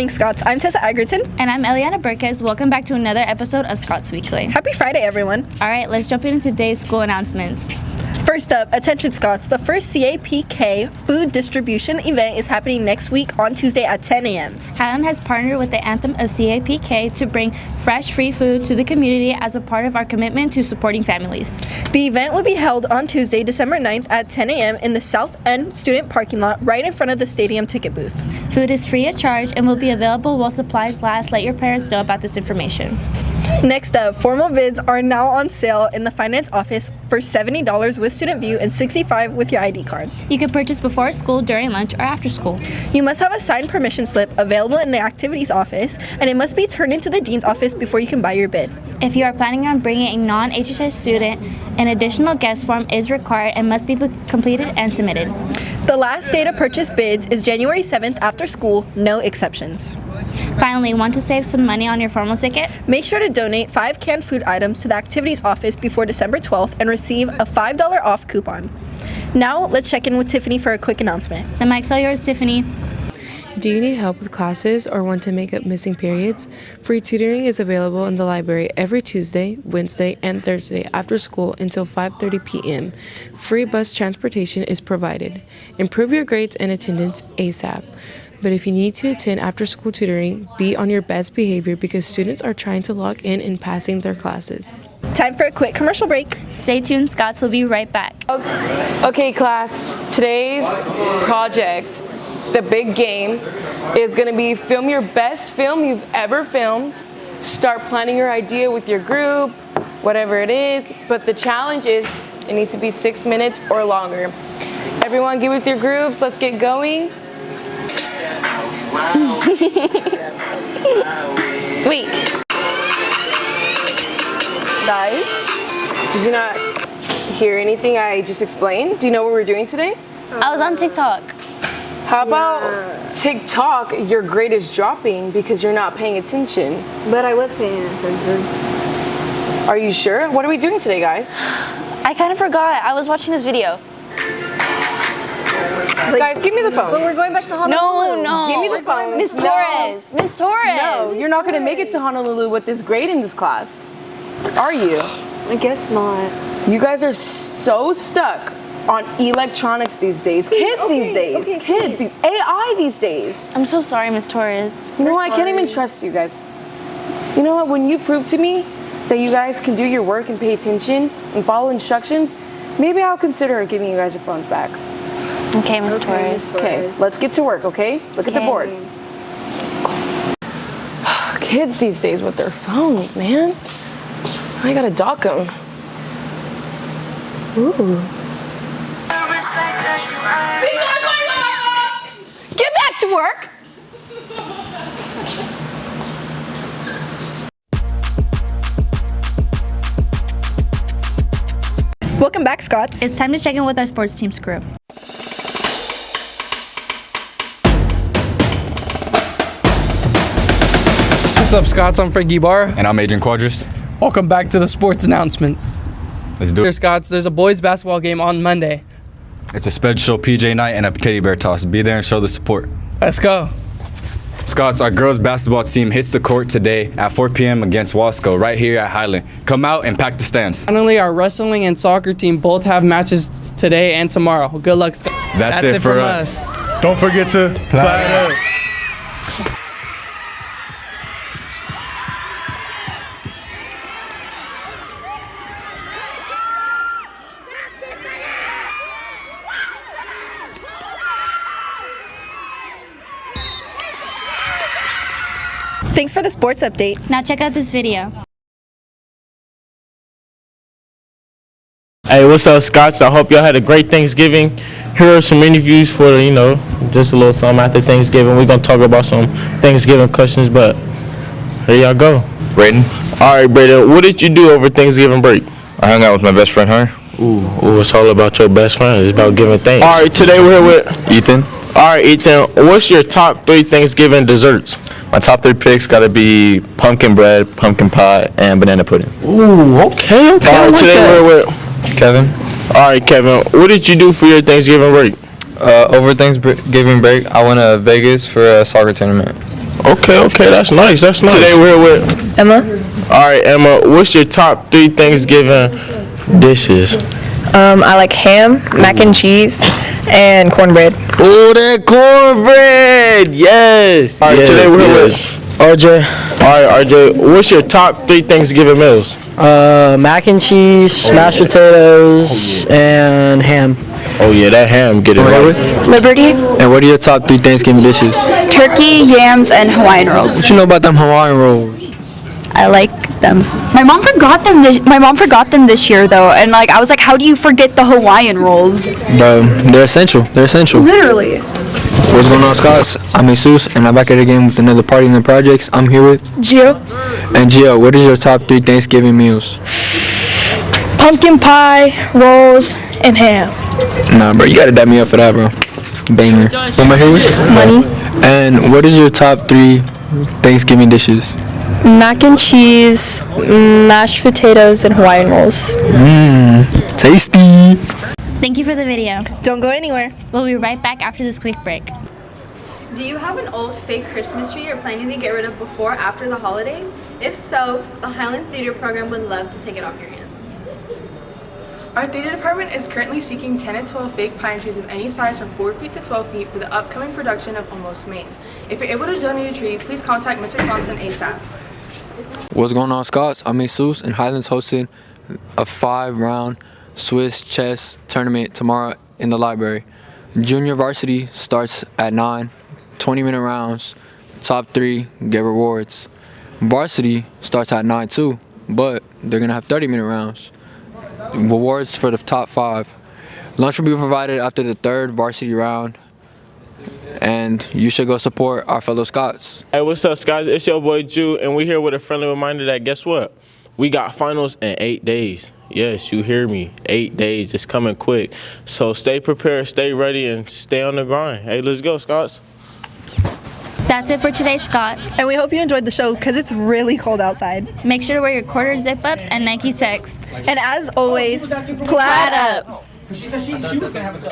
morning, Scots. I'm Tessa Agerton. And I'm Eliana Burkes. Welcome back to another episode of Scots Weekly. Happy Friday, everyone. All right, let's jump into today's school announcements. First up, attention Scots, the first CAPK food distribution event is happening next week on Tuesday at 10 a.m. Highland has partnered with the Anthem of CAPK to bring fresh, free food to the community as a part of our commitment to supporting families. The event will be held on Tuesday, December 9th at 10 a.m. in the South End student parking lot right in front of the stadium ticket booth. Food is free of charge and will be available while supplies last. Let your parents know about this information. Next up, formal bids are now on sale in the finance office for $70 with Student View and $65 with your ID card. You can purchase before school, during lunch, or after school. You must have a signed permission slip available in the activities office, and it must be turned into the dean's office before you can buy your bid. If you are planning on bringing a non-HSI student, an additional guest form is required and must be completed and submitted. The last day to purchase bids is January 7th after school, no exceptions. Finally, want to save some money on your formal ticket? Make sure to donate 5 canned food items to the activities office before December 12th and receive a $5 off coupon. Now, let's check in with Tiffany for a quick announcement. The mic's all yours, Tiffany. Do you need help with classes or want to make up missing periods? Free tutoring is available in the library every Tuesday, Wednesday, and Thursday after school until 5:30 p.m. Free bus transportation is provided. Improve your grades and attendance ASAP. But if you need to attend after-school tutoring, be on your best behavior because students are trying to lock in and passing their classes. Time for a quick commercial break. Stay tuned, Scots will be right back. Okay, class, today's project, the big game, is going to be film your best film you've ever filmed. Start planning your idea with your group, whatever it is, but the challenge is it needs to be 6 minutes or longer. Everyone get with your groups, let's get going. Wait. Guys, did you not hear anything I just explained? Do you know what we're doing today? I was on TikTok. How about TikTok, your grade is dropping because you're not paying attention? But I was paying attention. Are you sure? What are we doing today, guys? I kind of forgot. I was watching this video. Guys, give me the phone. But we're going back to Honolulu. No. Give me the phone. Miss Torres. Miss Torres. No, you're not going to make it to Honolulu with this grade in this class. Are you? I guess not. You guys are so stuck on electronics these days. Kids these days. Kids. These AI these days. I'm so sorry, Miss Torres. You know what? I can't even trust you guys. You know what? When you prove to me that you guys can do your work and pay attention and follow instructions, maybe I'll consider giving you guys your phones back. Okay, Miss Torres. Okay, let's get to work, okay? Look at the board. Kids these days with their phones, man. I gotta dock them. Ooh. Get back to work! Welcome back, Scots. It's time to check in with our sports team's crew. What's up, Scots? I'm Frankie Barr. And I'm Adrian Quadras. Welcome back to the sports announcements. Let's do Here, it. Scots, there's a boys basketball game on Monday. It's a special PJ night and a teddy bear toss. Be there and show the support. Let's go. Scots, our girls basketball team hits the court today at 4 p.m. against Wasco right here at Highland. Come out and pack the stands. Finally, our wrestling and soccer team both have matches today and tomorrow. Good luck, Scots. That's it for from us. Don't forget to play it up. Thanks for the sports update. Now check out this video. Hey, what's up, Scots? I hope y'all had a great Thanksgiving. Here are some interviews for, just a little something after Thanksgiving. We're going to talk about some Thanksgiving questions, but here y'all go. Braden. All right, Braden, what did you do over Thanksgiving break? I hung out with my best friend, Hunter. Ooh, it's all about your best friend. It's about giving thanks. All right, today we're here with Ethan. All right, Ethan, what's your top 3 Thanksgiving desserts? My top 3 picks got to be pumpkin bread, pumpkin pie, and banana pudding. Ooh, okay. All right, today we're with Kevin. All right, Kevin, what did you do for your Thanksgiving break? Over Thanksgiving break, I went to Vegas for a soccer tournament. Okay, that's nice. Today we're with Emma. All right, Emma. What's your top 3 Thanksgiving dishes? I like ham, mac and cheese, and cornbread. Oh, that cornbread! Yes. All right, today we're with RJ. All right, RJ. What's your top 3 Thanksgiving meals? Mac and cheese, mashed potatoes, and ham. Oh yeah, that ham. Get it right. Liberty, And what are your top 3 Thanksgiving dishes? turkey, yams, and Hawaiian rolls. What you know about them Hawaiian rolls? I like them. My mom forgot them. My mom forgot them this year, though, and like I was like, "How do you forget the Hawaiian rolls?" Bro, they're essential. Literally. What's going on, Scots? I'm Jesus, and I'm back at it again with another party in the projects. I'm here with Gio, And Gio, what is your top 3 Thanksgiving meals? pumpkin pie, rolls, and ham. Nah, bro, you gotta dab me up for that, bro. Banger. What am I here with? Money, And what is your top 3 Thanksgiving dishes? mac and cheese, mashed potatoes, and Hawaiian rolls. Tasty. Thank you for the video. Don't go anywhere. We'll be right back after this quick break. Do you have an old fake Christmas tree you're planning to get rid of before or after the holidays? If so, the Highland Theater program would love to take it off your hands. Our theater department is currently seeking 10 to 12 fake pine trees of any size from 4 feet to 12 feet for the upcoming production of Almost Maine. If you're able to donate a tree, please contact Mr. Thompson ASAP. What's going on, Scots? I'm Jesus, and Highland's hosting a 5-round Swiss chess tournament tomorrow in the library. Junior varsity starts at 9, 20-minute rounds. Top 3 get rewards. Varsity starts at 9 too, but they're gonna have 30-minute rounds. Rewards for the top 5. Lunch will be provided after the 3rd varsity round, and you should go support our fellow Scots. Hey, what's up, Scots? It's your boy Jew, and we're here with a friendly reminder that guess what? We got finals in 8 days. Yes, you hear me. 8 days. It's coming quick. So stay prepared, stay ready, and stay on the grind. Hey, let's go, Scots. That's it for today, Scots. And we hope you enjoyed the show because it's really cold outside. Make sure to wear your quarter zip-ups and Nike Techs. And as always, plaid up. She said she was gonna have a